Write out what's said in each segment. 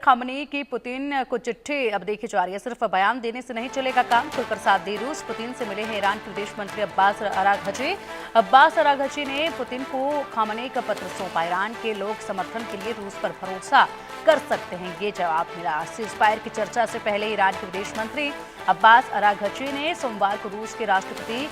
Khamenei की Putin को चिट्ठी अब देखी जा रही है। सिर्फ बयान देने से नहीं चलेगा काम, खुलकर साथ दे रूस। पुतिन से मिले हैं ईरान के विदेश मंत्री अब्बास अराघची ने पुतिन को खामनेई का पत्र सौंपा। ईरान के लोग समर्थन के लिए रूस पर भरोसा कर सकते हैं, ये जवाब मिला। सीज़फायर की चर्चा से पहले ईरान के विदेश मंत्री अब्बास अराघची ने सोमवार को रूस के राष्ट्रपति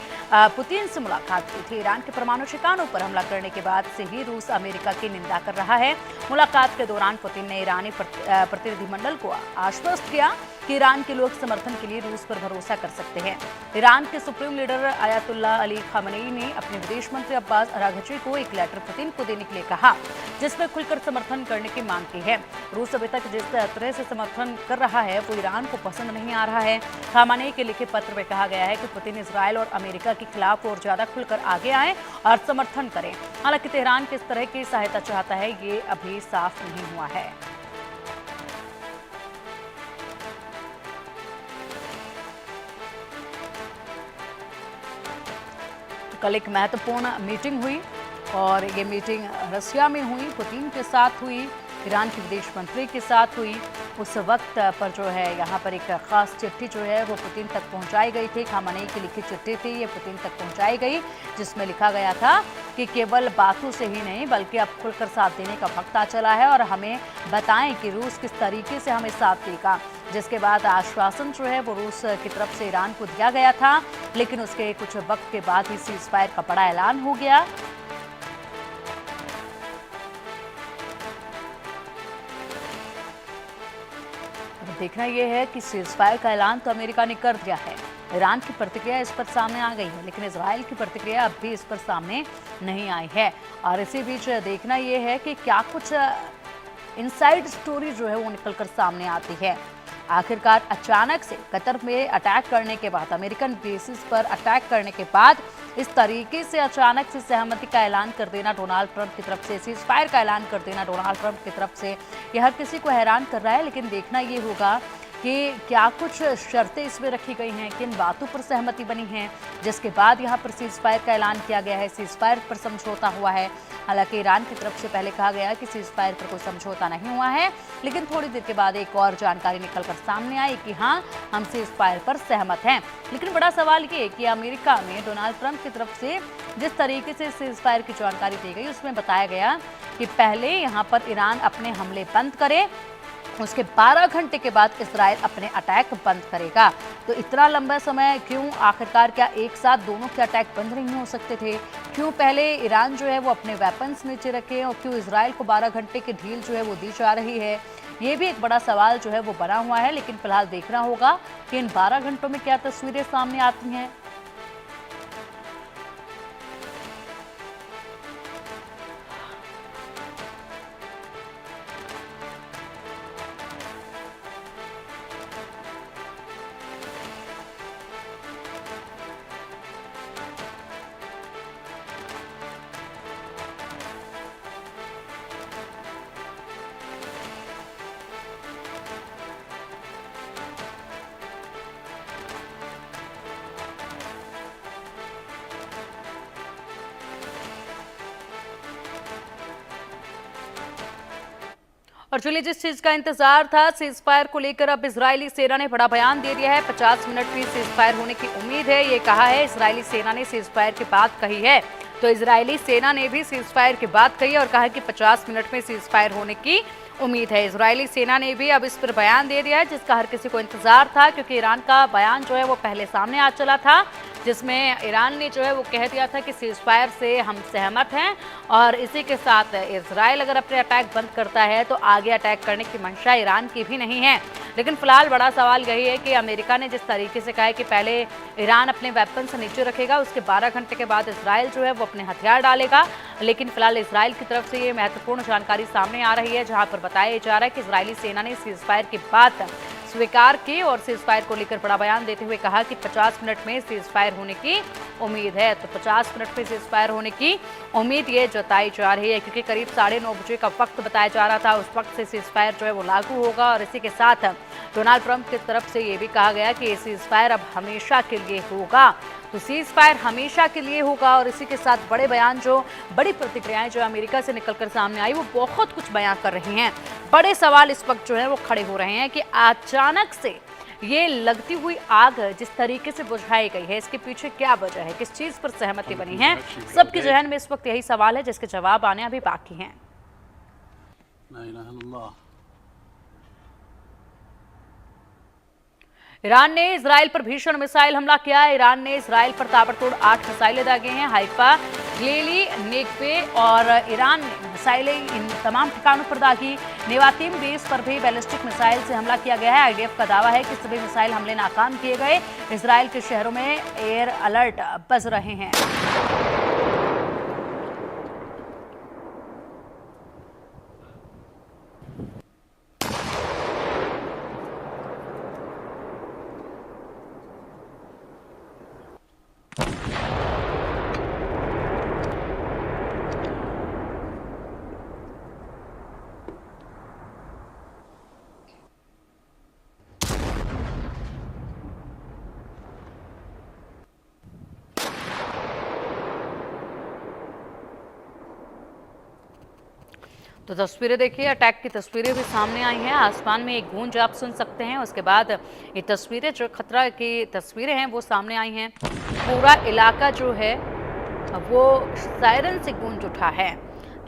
पुतिन से मुलाकात की थी। ईरान के परमाणु ठिकानों पर हमला करने के बाद से ही रूस अमेरिका की निंदा कर रहा है। मुलाकात के दौरान पुतिन ने ईरानी प्रतिनिधिमंडल को आश्वस्त किया कि ईरान के लोग समर्थन के लिए रूस पर भरोसा कर सकते हैं। ईरान के supreme leader Ayatollah Ali Khamenei ने अपने विदेश मंत्री अब्बास अराघची को एक लेटर पुतिन को देने के लिए कहा, जिसमें खुलकर समर्थन करने की मांग की है। रूस अभी तक जिस तरह से समर्थन कर रहा है वो ईरान को पसंद नहीं आ रहा है। खामनेई के लिखे पत्र में कहा गया है कि पुतिन इजरायल और अमेरिका के खिलाफ और ज्यादा खुलकर आगे आए और समर्थन करें। हालांकि तेहरान किस तरह की सहायता चाहता है ये अभी साफ नहीं हुआ है। कल एक महत्वपूर्ण मीटिंग हुई और ये मीटिंग रसिया में हुई, पुतिन के साथ हुई, ईरान के विदेश मंत्री के साथ हुई। उस वक्त पर जो है यहाँ पर एक खास चिट्ठी जो है वो पुतिन तक पहुँचाई गई थी। खामनेई की लिखी चिट्ठी थी, ये पुतिन तक पहुँचाई गई, जिसमें लिखा गया था कि केवल बातों से ही नहीं बल्कि अब खुलकर साथ देने का वक्त आ चला है और हमें बताएं कि रूस किस तरीके से हमें साथ देगा। जिसके बाद आश्वासन जो है वो रूस की तरफ से ईरान को दिया गया था, लेकिन उसके कुछ वक्त के बाद ही सीज़फायर का बड़ा ऐलान हो गया। देखना यह है कि सीज़फायर का ऐलान तो अमेरिका ने कर दिया है, ईरान की प्रतिक्रिया इस पर सामने आ गई है, लेकिन इजराइल की प्रतिक्रिया अब भी इस पर सामने नहीं आई है। और इसी बीच देखना यह है कि क्या कुछ इनसाइड स्टोरी जो है वो निकलकर सामने आती है। आखिरकार अचानक से कतर में अटैक करने के बाद, अमेरिकन बेसिस पर अटैक करने के बाद इस तरीके से अचानक से सहमति का ऐलान कर देना डोनाल्ड ट्रंप की तरफ से, सीज़फायर का ऐलान कर देना डोनाल्ड ट्रंप की तरफ से, यह हर किसी को हैरान कर रहा है। लेकिन देखना ये होगा कि क्या कुछ शर्तें इसमें रखी गई हैं, किन बातों पर सहमति बनी है, जिसके बाद यहाँ पर सीज़फायर का ऐलान किया गया है, सीज़फायर पर समझौता हुआ है। हालांकि ईरान की तरफ से पहले कहा गया कि सीज़फायर पर कोई समझौता नहीं हुआ है, लेकिन थोड़ी देर के बाद एक और जानकारी निकलकर सामने आई कि हाँ, हम सीज़फायर पर सहमत हैं। लेकिन बड़ा सवाल ये कि अमेरिका में डोनाल्ड ट्रंप की तरफ से जिस तरीके से सीज़फायर की जानकारी दी गई, उसमें बताया गया कि पहले यहाँ पर ईरान अपने हमले बंद करे, उसके 12 घंटे के बाद इजराइल अपने अटैक बंद करेगा। तो इतना लंबा समय क्यों? आखिरकार क्या एक साथ दोनों के अटैक बंद नहीं हो सकते थे? क्यों पहले ईरान जो है वो अपने वेपन्स नीचे रखे और क्यों इजराइल को 12 घंटे की ढील जो है वो दी जा रही है? ये भी एक बड़ा सवाल जो है वो बना हुआ है। लेकिन फिलहाल देखना होगा कि इन 12 घंटों में क्या तस्वीरें सामने आती हैं। और चलिए, जिस चीज का इंतजार था सीज़फायर को लेकर अब इजरायली सेना ने बड़ा बयान दे दिया है। 50 मिनट में सीज़फायर होने की उम्मीद है, ये कहा है। इजरायली सेना ने सीज़फायर की बात कही है, तो इजरायली सेना ने भी सीज़फायर की बात कही और कहा कि 50 मिनट में सीज़फायर होने की उम्मीद है। इजरायली सेना ने भी अब इस पर बयान दे दिया है, जिसका हर किसी को इंतजार था, क्योंकि ईरान का बयान जो है वो पहले सामने आ चला था, जिसमें ईरान ने जो है वो कह दिया था कि सीज़फायर से हम सहमत हैं और इसी के साथ इजराइल अगर अपने अटैक बंद करता है तो आगे अटैक करने की मंशा ईरान की भी नहीं है। लेकिन फिलहाल बड़ा सवाल यही है कि अमेरिका ने जिस तरीके से कहा है कि पहले ईरान अपने वेपन से नीचे रखेगा, उसके 12 घंटे के बाद इजराइल जो है वो अपने हथियार डालेगा। लेकिन फिलहाल इजराइल की तरफ से ये महत्वपूर्ण जानकारी सामने आ रही है, जहां पर बताया जा रहा है कि इजरायली सेना ने सीज़फायर की बात स्वीकार की और सीज़फायर को लेकर बड़ा बयान देते हुए कहा कि 50 मिनट में सीज़फायर होने की उम्मीद है। तो 50 मिनट में सीज़फायर होने की उम्मीद ये जताई जा रही है, क्योंकि करीब 9:30 बजे का वक्त बताया जा रहा था। उस वक्त से सीज़फायर जो है वो लागू होगा और इसी के साथ डोनाल्ड ट्रंप की तरफ से ये भी कहा गया कि सीज फायर अब हमेशा के लिए होगा। तो सीज फायर हमेशा के लिए होगा और इसी के साथ बड़े बयान जो बड़ी प्रतिक्रियाएं जो अमेरिका से निकलकर सामने आई वो बहुत कुछ बयान कर रही हैं। बड़े सवाल इस वक्त जो है वो खड़े हो रहे हैं कि अचानक से ये लगती हुई आग जिस तरीके से बुझाई गई है, इसके पीछे क्या वजह है, किस चीज पर सहमति बनी है, सबके जहन में इस वक्त यही सवाल है जिसके जवाब आने अभी बाकी हैं। ईरान ने इजराइल पर भीषण मिसाइल हमला किया है। ईरान ने इजराइल पर ताबड़तोड़ 8 मिसाइलें दागे हैं। हाइफा, ग्लेली, नेगवे और ईरान ने मिसाइलें इन तमाम ठिकानों पर दागी। नेवातीम बेस पर भी बैलिस्टिक मिसाइल से हमला किया गया है। आईडीएफ का दावा है कि सभी मिसाइल हमले नाकाम किए गए। इजराइल के शहरों में एयर अलर्ट बज रहे हैं। तो तस्वीरें देखिए, अटैक की तस्वीरें भी सामने आई हैं। आसमान में एक गूंज आप सुन सकते हैं। उसके बाद ये तस्वीरें जो खतरा की तस्वीरें हैं वो सामने आई हैं। पूरा इलाका जो है वो सायरन से गूंज उठा है।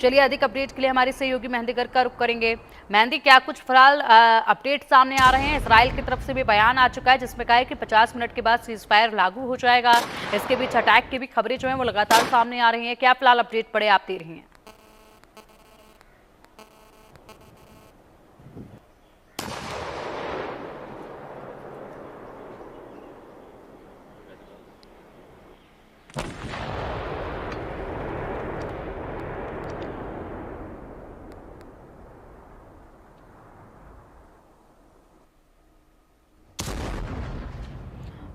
चलिए अधिक अपडेट के लिए हमारी सहयोगी मेहंदी गर्ग का रुख करेंगे। मेहंदी, क्या कुछ फिलहाल अपडेट सामने आ रहे हैं? इसराइल की तरफ से भी बयान आ चुका है जिसमें कहा है कि 50 मिनट के बाद सीज फायर लागू हो जाएगा। इसके बीच अटैक की भी खबरें जो हैं वो लगातार सामने आ रही हैं। क्या फिलहाल अपडेट पड़े आप दे रही हैं?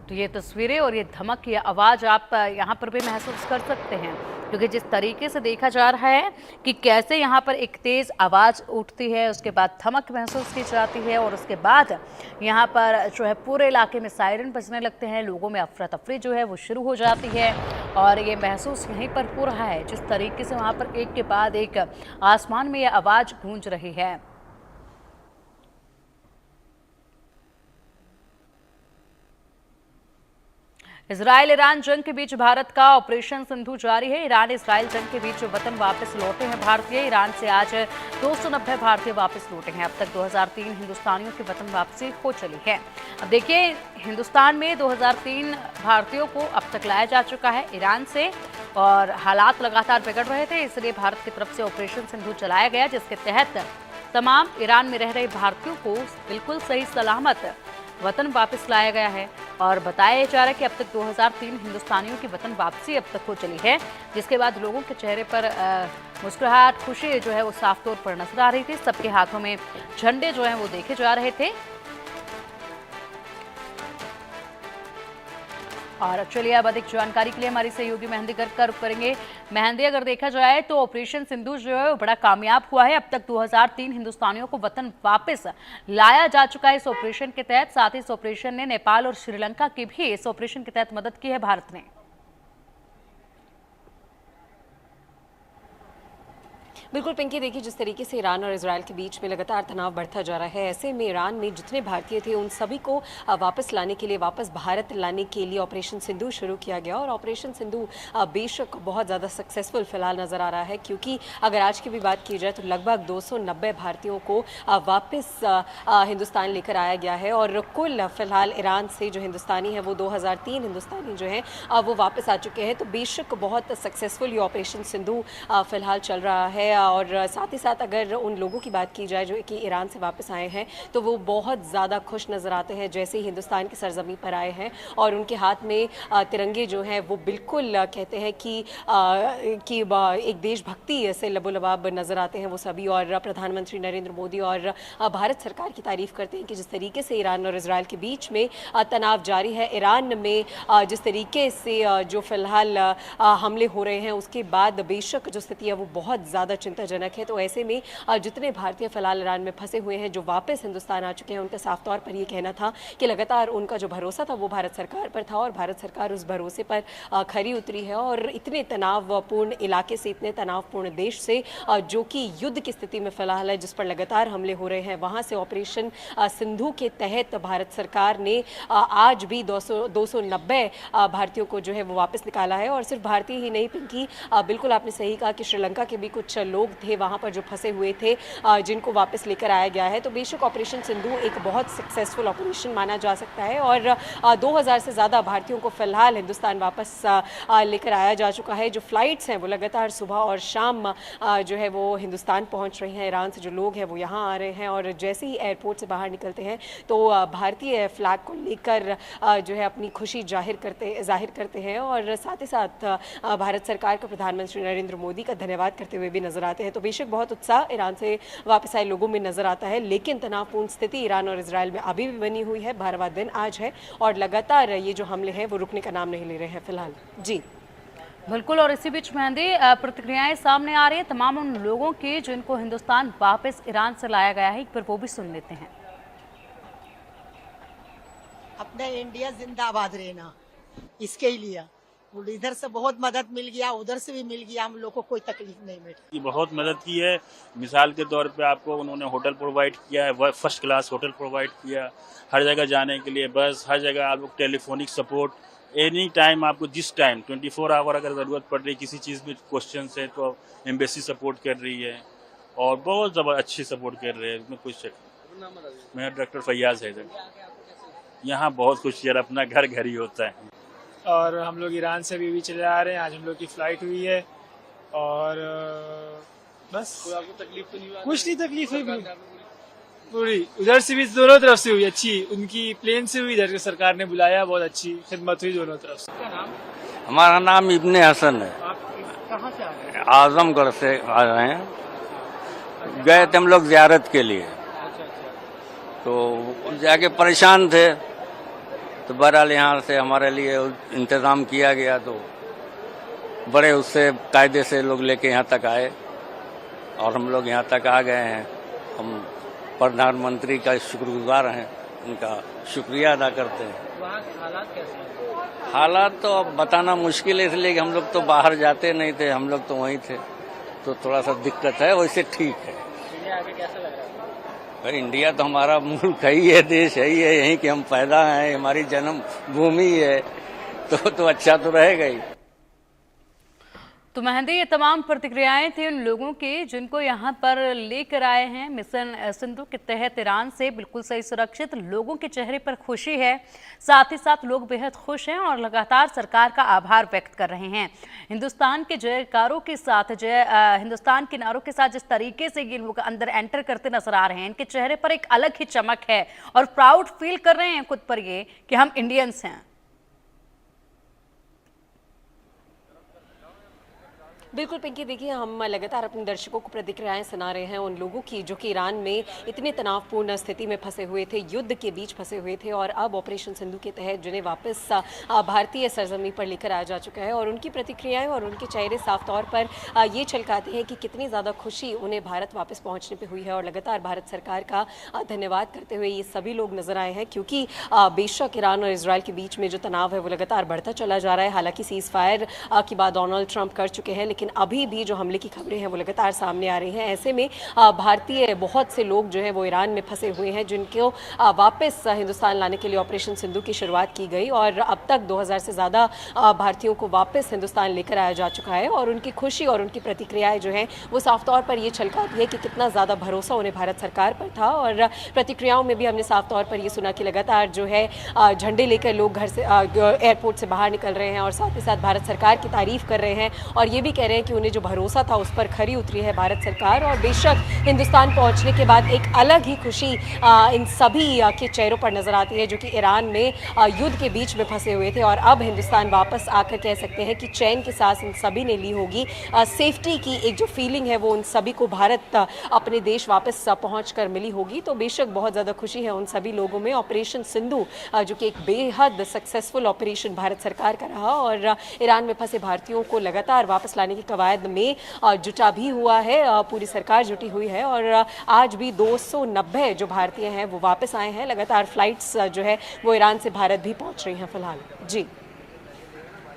तो ये तस्वीरें और ये धमक, ये आवाज़ आप यहाँ पर भी महसूस कर सकते हैं, क्योंकि जिस तरीके से देखा जा रहा है कि कैसे यहाँ पर एक तेज़ आवाज़ उठती है, उसके बाद धमक महसूस की जाती है और उसके बाद यहाँ पर जो है पूरे इलाके में सायरन बजने लगते हैं। लोगों में अफरा तफरी जो है वो शुरू हो जाती है और ये महसूस यहीं पर हो रहा है जिस तरीके से वहाँ पर एक के बाद एक आसमान में ये आवाज़ गूंज रही है। इजराइल ईरान जंग के बीच भारत का ऑपरेशन सिंधु जारी है। ईरान इजराइल जंग के बीच वतन वापस लौटे हैं भारतीय। ईरान से आज 290 भारतीय वापस लौटे हैं। अब तक 2003 हिंदुस्तानियों की वतन वापसी हो चली है। अब देखिए, हिंदुस्तान में 2003 भारतीयों को अब तक लाया जा चुका है ईरान से और हालात लगातार बिगड़ रहे थे, इसलिए भारत की तरफ से ऑपरेशन सिंधु चलाया गया, जिसके तहत तमाम ईरान में रह रहे भारतीयों को बिल्कुल सही सलामत वतन वापस लाया गया है। और बताया जा रहा है कि अब तक 2003 हिंदुस्तानियों की वतन वापसी अब तक हो चली है, जिसके बाद लोगों के चेहरे पर मुस्कुराहट, खुशी जो है वो साफ तौर पर नजर आ रही थी। सबके हाथों में झंडे जो हैं वो देखे जा रहे थे। और चलिए अब अधिक जानकारी के लिए हमारी सहयोगी मेहंदी गर्ग का रुख करेंगे। मेहंदी, अगर देखा जाए तो ऑपरेशन सिंधु जो है वो बड़ा कामयाब हुआ है। अब तक 2003 हिंदुस्तानियों को वतन वापस लाया जा चुका है इस ऑपरेशन के तहत। साथ ही इस ऑपरेशन ने नेपाल और श्रीलंका की भी इस ऑपरेशन के तहत मदद की है भारत ने। बिल्कुल पिंकी, देखिए जिस तरीके से ईरान और इजराइल के बीच में लगातार तनाव बढ़ता जा रहा है, ऐसे में ईरान में जितने भारतीय थे उन सभी को वापस लाने के लिए, वापस भारत लाने के लिए ऑपरेशन सिंधु शुरू किया गया। और ऑपरेशन सिंधु बेशक बहुत ज़्यादा सक्सेसफुल फिलहाल नज़र आ रहा है, क्योंकि अगर आज की भी बात की जाए तो लगभग 290 भारतीयों को वापस हिंदुस्तान लेकर आया गया है। और कुल फिलहाल ईरान से जो हिंदुस्तानी है वो 2003 हिंदुस्तानी जो है वो वापस आ चुके हैं। तो बेशक बहुत सक्सेसफुल ये ऑपरेशन सिंधु फिलहाल चल रहा है। और साथ ही साथ अगर उन लोगों की बात की जाए जो कि ईरान से वापस आए हैं, तो वो बहुत ज़्यादा खुश नज़र आते हैं जैसे ही हिंदुस्तान की सरजमी पर आए हैं। और उनके हाथ में तिरंगे जो हैं वो बिल्कुल कहते हैं कि एक देशभक्ति से लबोलबाब नज़र आते हैं वो सभी। और प्रधानमंत्री नरेंद्र मोदी और भारत सरकार की तारीफ़ करते हैं कि जिस तरीके से ईरान और इजराइल के बीच में तनाव जारी है, ईरान में जिस तरीके से जो फिलहाल हमले हो रहे हैं, उसके बाद बेशक जो स्थिति है वो बहुत ज़्यादा चिंताजनक है। तो ऐसे में जितने भारतीय फिलहाल ईरान में फंसे हुए हैं, जो वापस हिंदुस्तान आ चुके हैं, उनका साफ तौर पर ये कहना था कि लगातार उनका जो भरोसा था वो भारत सरकार पर था और भारत सरकार उस भरोसे पर खरी उतरी है। और इतने तनावपूर्ण इलाके से, इतने तनावपूर्ण देश से जो कि युद्ध की स्थिति में फिलहाल है, जिस पर लगातार हमले हो रहे हैं, वहां से ऑपरेशन सिंधु के तहत भारत सरकार ने आज भी 290 भारतीयों को जो है वो वापस निकाला है। और सिर्फ भारतीय ही नहीं पिंकी, बिल्कुल आपने सही कहा कि श्रीलंका के भी कुछ लोग थे वहां पर जो फंसे हुए थे, जिनको वापस लेकर आया गया है। तो बेशक ऑपरेशन सिंधु एक बहुत सक्सेसफुल ऑपरेशन माना जा सकता है और 2000 से ज़्यादा भारतीयों को फिलहाल हिंदुस्तान वापस लेकर आया जा चुका है। जो फ्लाइट्स हैं वो लगातार सुबह और शाम जो है वो हिंदुस्तान पहुंच रही हैं। ईरान से जो लोग हैं वो यहाँ आ रहे हैं और जैसे ही एयरपोर्ट से बाहर निकलते हैं तो भारतीय फ्लैग को लेकर जो है अपनी खुशी जाहिर करते हैं और साथ ही साथ भारत सरकार का प्रधानमंत्री नरेंद्र मोदी का धन्यवाद करते हुए भी नजर आते हैं। तो बेशक बहुत उत्साह ईरान से वापस आए लोगों में नजर आता है, लेकिन तनावपूर्ण स्थिति ईरान और इजराइल में अभी भी बनी हुई है। 12वां दिन आज है और लगातार ये जो हमले हैं वो रुकने का नाम नहीं ले रहे हैं फिलहाल। जी बिल्कुल। और इसी बीच मेहंदी, प्रतिक्रियाएं सामने आ रही है तमाम उन लोगों की जिनको हिंदुस्तान वापस ईरान से लाया गया है, एक बार वो भी सुन लेते हैं। अपना इंडिया जिंदाबाद रहना, इसके लिए इधर से बहुत मदद मिल गया, उधर से भी मिल गया, हम लोग को कोई तकलीफ नहीं मिली। बहुत मदद की है। मिसाल के तौर पे आपको उन्होंने होटल प्रोवाइड किया है, फर्स्ट क्लास होटल प्रोवाइड किया, हर जगह जाने के लिए बस, हर जगह आपको टेलीफोनिक सपोर्ट, एनी टाइम आपको जिस टाइम 24 आवर अगर ज़रूरत पड़ रही किसी चीज़ में क्वेश्चन है तो एम्बेसी सपोर्ट कर रही है और बहुत अच्छी सपोर्ट कर रहे हैं। इसमें कुछ शक नहीं। मेरा डॉक्टर फैयाज है। यहाँ बहुत कुछ यार, अपना घर घर ही होता है। और हम लोग ईरान से भी चले आ रहे हैं, आज हम लोग की फ़्लाइट हुई है और बस आपको तकलीफ तो नहीं हुआ? कुछ नहीं तकलीफ हुई पूरी, उधर से भी दोनों तरफ से हुई अच्छी, उनकी प्लेन से हुई, इधर के सरकार ने बुलाया, बहुत अच्छी खिदमत हुई दोनों तरफ से। क्या नाम? हमारा नाम इब्ने हसन है। आप कहाँ से आ रहे हैं? आजमगढ़ से आ रहे हैं। गए थे हम लोग ज़ियारत के लिए, तो जाके परेशान थे तो बहरहाल यहाँ से हमारे लिए इंतज़ाम किया गया, तो बड़े उससे कायदे से लोग लेके यहाँ तक आए और हम लोग यहाँ तक आ गए हैं। हम प्रधानमंत्री का शुक्रगुजार हैं, उनका शुक्रिया अदा करते हैं। वहाँ के हालात कैसे हैं? हालात तो अब बताना मुश्किल है, इसलिए कि हम लोग तो बाहर जाते नहीं थे, हम लोग तो वहीं थे, तो थोड़ा सा दिक्कत है, वैसे ठीक है। इंडिया आके कैसा लग रहा है? भाई इंडिया तो हमारा मुल्क है ही है, देश है ही है, यहीं कि हम पैदा हैं, हमारी जन्म भूमि है, तो अच्छा तो रहेगा ही। तो मेहंदी, ये तमाम प्रतिक्रियाएं थी उन लोगों की जिनको यहाँ पर लेकर आए हैं मिशन सिंधु के तहत ईरान से, बिल्कुल सही सुरक्षित। लोगों के चेहरे पर खुशी है, साथ ही साथ लोग बेहद खुश हैं और लगातार सरकार का आभार व्यक्त कर रहे हैं। हिंदुस्तान के जयकारों के साथ, हिंदुस्तान के नारों के साथ जिस तरीके से ये लोग अंदर एंटर करते नजर आ रहे हैं, इनके चेहरे पर एक अलग ही चमक है और प्राउड फील कर रहे हैं खुद पर ये कि हम इंडियंस हैं। बिल्कुल पिंकी, देखिए हम लगातार अपने दर्शकों को प्रतिक्रियाएं सुना रहे हैं उन लोगों की जो कि ईरान में इतने तनावपूर्ण स्थिति में फंसे हुए थे, युद्ध के बीच फंसे हुए थे और अब ऑपरेशन सिंधु के तहत जिन्हें वापस भारतीय सरजमी पर लेकर आया जा चुका है। और उनकी प्रतिक्रियाएं और उनके चेहरे साफ तौर पर ये छलकाते हैं कि कितनी ज़्यादा खुशी उन्हें भारत वापस पहुँचने पर हुई है। और लगातार भारत सरकार का धन्यवाद करते हुए ये सभी लोग नजर आए हैं, क्योंकि बेशक ईरान और इसराइल के बीच में जो तनाव है वो लगातार बढ़ता चला जा रहा है। हालांकि सीज़ फायर की बात डोनाल्ड ट्रंप कर चुके हैं, लेकिन अभी भी जो हमले की खबरें हैं वो लगातार सामने आ रही हैं। ऐसे में भारतीय बहुत से लोग जो है वो ईरान में फंसे हुए हैं, जिनको वापस हिंदुस्तान लाने के लिए ऑपरेशन सिंधु की शुरुआत की गई और अब तक 2000 से ज़्यादा भारतीयों को वापस हिंदुस्तान लेकर आया जा चुका है। और उनकी खुशी और उनकी प्रतिक्रियाएं जो हैं वो साफ तौर पर ये छलकाती है कि कितना ज़्यादा भरोसा उन्हें भारत सरकार पर था। और प्रतिक्रियाओं में भी हमने साफ तौर पर ये सुना कि लगातार जो है झंडे लेकर लोग घर से एयरपोर्ट से बाहर निकल रहे हैं और साथ ही साथ भारत सरकार की तारीफ कर रहे हैं और ये भी कह रहे हैं कि उन्हें जो भरोसा था उस पर खरी उतरी है भारत सरकार। और बेशक हिंदुस्तान पहुंचने के बाद एक अलग ही खुशी इन सभी के चेहरों पर नजर आती है जो कि ईरान में युद्ध के बीच में फंसे हुए थे और अब हिंदुस्तान वापस आकर कह सकते हैं कि चैन की सांस इन सभी ने ली होगी। सेफ्टी की एक जो फीलिंग है वो उन सभी को भारत अपने देश वापस पहुँच कर मिली होगी। तो बेशक बहुत ज़्यादा खुशी है उन सभी लोगों में। ऑपरेशन सिंधु जो कि एक बेहद सक्सेसफुल ऑपरेशन भारत सरकार का रहा और ईरान में फंसे भारतीयों को लगातार वापस लाने की कवायद में जुटा भी हुआ है। पूरी सरकार जुटी हुई है और आज भी 290 जो भारतीय हैं वो वापस आए हैं। लगातार फ्लाइट्स जो है वो ईरान से भारत भी पहुंच रही हैं फिलहाल। जी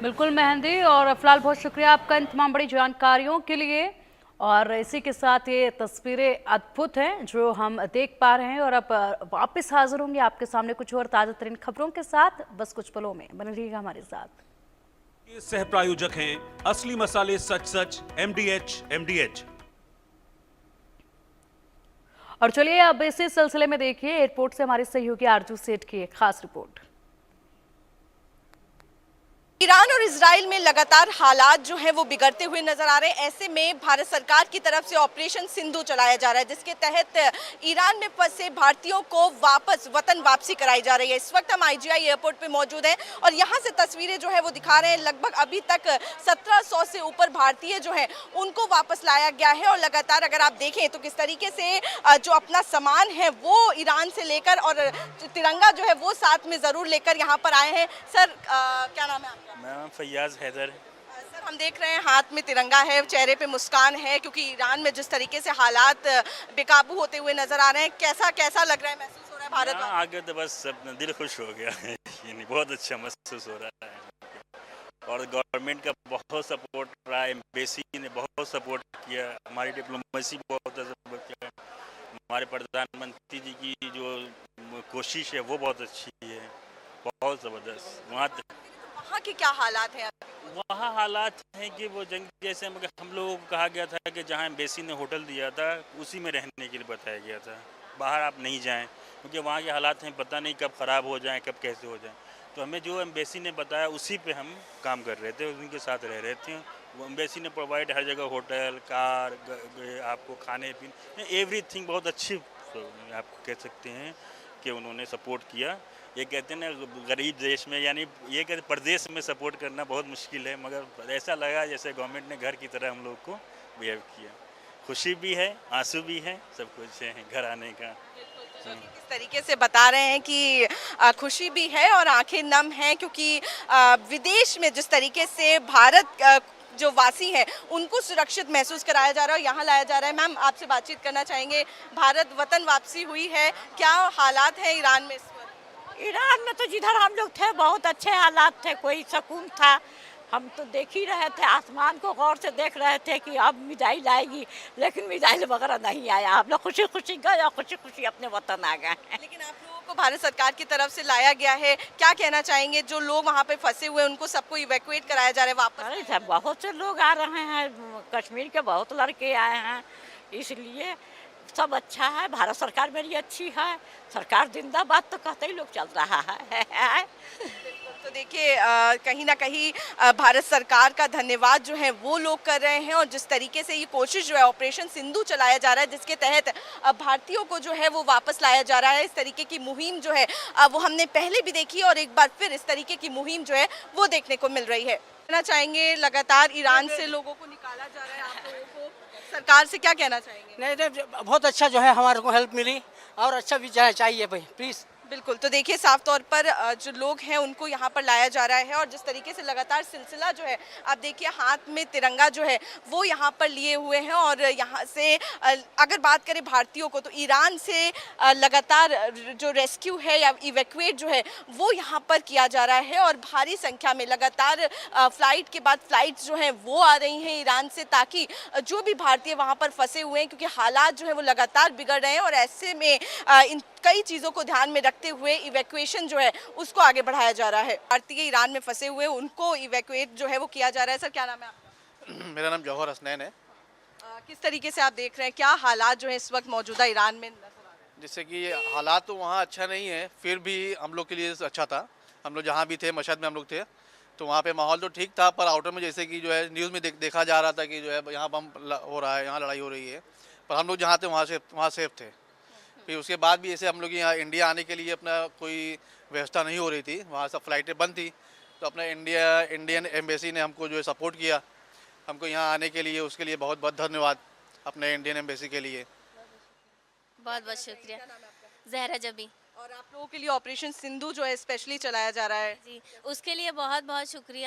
बिल्कुल मेहंदी, और फिलहाल बहुत शुक्रिया आपका इन तमाम बड़ी जानकारियों के लिए। और इसी के साथ ये तस्वीरें अद्भुत हैं जो हम देख पा रहे हैं, और अब वापस हाजिर होंगे आपके सामने कुछ और ताज़ा तरीन खबरों के साथ बस कुछ पलों में। बने रहिएगा हमारे साथ। ये सह प्रायोजक हैं असली मसाले सच सच MDH। और चलिए अब इसी सिलसिले में देखिए एयरपोर्ट से हमारे सहयोगी आरजू सेठ की एक खास रिपोर्ट। ईरान और इजराइल में लगातार हालात जो हैं वो बिगड़ते हुए नजर आ रहे हैं। ऐसे में भारत सरकार की तरफ से ऑपरेशन सिंधु चलाया जा रहा है, जिसके तहत ईरान में फंसे भारतीयों को वापस वतन वापसी कराई जा रही है। इस वक्त हम IGI एयरपोर्ट पे मौजूद हैं और यहाँ से तस्वीरें जो है वो दिखा रहे हैं। लगभग अभी तक 1700 से ऊपर भारतीय जो हैं उनको वापस लाया गया है। और लगातार अगर आप देखें तो किस तरीके से जो अपना सामान है वो ईरान से लेकर और तिरंगा जो है वो साथ में जरूर लेकर यहाँ पर आए हैं। सर क्या नाम है आपका? मैं फैयाज हैदर। सर हम देख रहे हैं हाथ में तिरंगा है, चेहरे पे मुस्कान है, क्योंकि ईरान में जिस तरीके से हालात बेकाबू होते हुए नजर आ रहे हैं, कैसा लग रहा है, महसूस हो रहा है भारत में? आगे तो बस अपना दिल खुश हो गया है। यानी बहुत अच्छा महसूस हो रहा है और गवर्नमेंट का बहुत सपोर्ट रहा है। एम्बेसी ने बहुत सपोर्ट किया, हमारी डिप्लोमेसी बहुत सपोर्ट किया, हमारे प्रधानमंत्री जी की जो कोशिश है वो बहुत अच्छी है, बहुत ज़बरदस्त। वहाँ के क्या हालात हैं? वहाँ हालात हैं कि वो जंग जैसे, मगर हम लोगों को कहा गया था कि जहाँ एम्बेसी ने होटल दिया था उसी में रहने के लिए बताया गया था, बाहर आप नहीं जाएं, क्योंकि वहाँ के हालात हैं पता नहीं कब ख़राब हो जाएं, कब कैसे हो जाएं। तो हमें जो एम्बेसी ने बताया उसी पे हम काम कर रहे थे, उनके साथ रह रहे थे। वो एम्बेसी ने प्रोवाइड हर जगह होटल, कार, आपको खाने पीने, एवरीथिंग बहुत अच्छी आप कह सकते हैं कि उन्होंने सपोर्ट किया। ये कहते हैं ना गरीब देश में, यानी ये कहते प्रदेश में सपोर्ट करना बहुत मुश्किल है, मगर ऐसा लगा जैसे गवर्नमेंट ने घर की तरह हम लोग को बिहेव किया। खुशी भी है, आंसू भी है, सब कुछ है घर आने का। किस तरीके से बता रहे हैं कि खुशी भी है और आंखें नम हैं, क्योंकि विदेश में जिस तरीके से भारत जो वासी हैं उनको सुरक्षित महसूस कराया जा रहा है और यहाँ लाया जा रहा है। मैम आपसे बातचीत करना चाहेंगे, भारत वतन वापसी हुई है, क्या हालात हैं ईरान में इस वक्त? ईरान में तो जिधर हम लोग थे बहुत अच्छे हालात थे, कोई सुकून था। हम तो देख ही रहे थे, आसमान को गौर से देख रहे थे कि अब मिसाइल आएगी, लेकिन मिसाइल वगैरह नहीं आया। हम लोग खुशी खुशी गए और खुशी खुशी अपने वतन आ गए हैं। लेकिन आप लोगों को भारत सरकार की तरफ से लाया गया है, क्या कहना चाहेंगे? जो लोग वहाँ पे फंसे हुए उनको सबको इवैक्यूएट कराया जा रहा है वापस? अरे सब बहुत से लोग आ रहे हैं, कश्मीर के बहुत लड़के आए हैं, इसलिए सब अच्छा है। भारत सरकार मेरी अच्छी है, सरकार जिंदाबाद तो कहते ही लोग चल रहा है। तो देखिए कहीं ना कहीं भारत सरकार का धन्यवाद जो है वो लोग कर रहे हैं, और जिस तरीके से ये कोशिश जो है ऑपरेशन सिंधु चलाया जा रहा है, जिसके तहत भारतीयों को जो है वो वापस लाया जा रहा है। इस तरीके की मुहिम जो है वो हमने पहले भी देखी और एक बार फिर इस तरीके की मुहिम जो है वो देखने को मिल रही है। कहना चाहेंगे लगातार ईरान से लोगों को निकाला जा रहा है, आप लोगों को सरकार से क्या कहना चाहेंगे? नहीं, बहुत अच्छा जो है हमारे को हेल्प मिली और अच्छा भी चाहिए भाई, प्लीज़। बिल्कुल, तो देखिए साफ तौर पर जो लोग हैं उनको यहाँ पर लाया जा रहा है, और जिस तरीके से लगातार सिलसिला जो है आप देखिए हाथ में तिरंगा जो है वो यहाँ पर लिए हुए हैं। और यहाँ से अगर बात करें भारतीयों को, तो ईरान से लगातार जो रेस्क्यू है या इवैक्यूएट जो है वो यहाँ पर किया जा रहा है, और भारी संख्या में लगातार फ्लाइट के बाद फ्लाइट्स जो हैं वो आ रही हैं ईरान से, ताकि जो भी भारतीय वहाँ पर फंसे हुए हैं, क्योंकि हालात जो है वो लगातार बिगड़ रहे हैं, और ऐसे में इन कई चीज़ों को ध्यान में रखते हुए इवैक्यूएशन जो है उसको आगे बढ़ाया जा रहा है। भारतीय ईरान में फंसे हुए उनको इवैक्यूएट जो है वो किया जा रहा है। सर क्या नाम है आपका? मेरा नाम जौहर हसनैन है। किस तरीके से आप देख रहे हैं, क्या हालात जो है इस वक्त मौजूदा ईरान में नजर आ रहे हैं? जैसे कि हालात तो वहाँ अच्छा नहीं है, फिर भी हम लोग के लिए अच्छा था। हम लोग जहाँ भी थे, मशहद में हम लोग थे, तो वहाँ पे माहौल तो ठीक था, पर आउटर में जैसे कि जो है न्यूज़ में देखा जा रहा था कि जो है यहाँ बम हो रहा है, यहाँ लड़ाई हो रही है, पर हम लोग जहाँ थे वहाँ सेफ थे। फिर उसके बाद भी ऐसे हम लोग यहाँ इंडिया आने के लिए अपना कोई व्यवस्था नहीं हो रही थी, वहाँ सब फ्लाइटें बंद थी, तो अपना इंडियन एम्बेसी ने हमको जो है सपोर्ट किया हमको यहाँ आने के लिए, उसके लिए बहुत बहुत धन्यवाद अपने इंडियन एम्बेसी के लिए। बहुत बहुत शुक्रिया। जहरा जबी। और आप लोगों के लिए ऑपरेशन सिंधु जो है स्पेशली चलाया जा रहा है जी, उसके लिए बहुत बहुत शुक्रिया।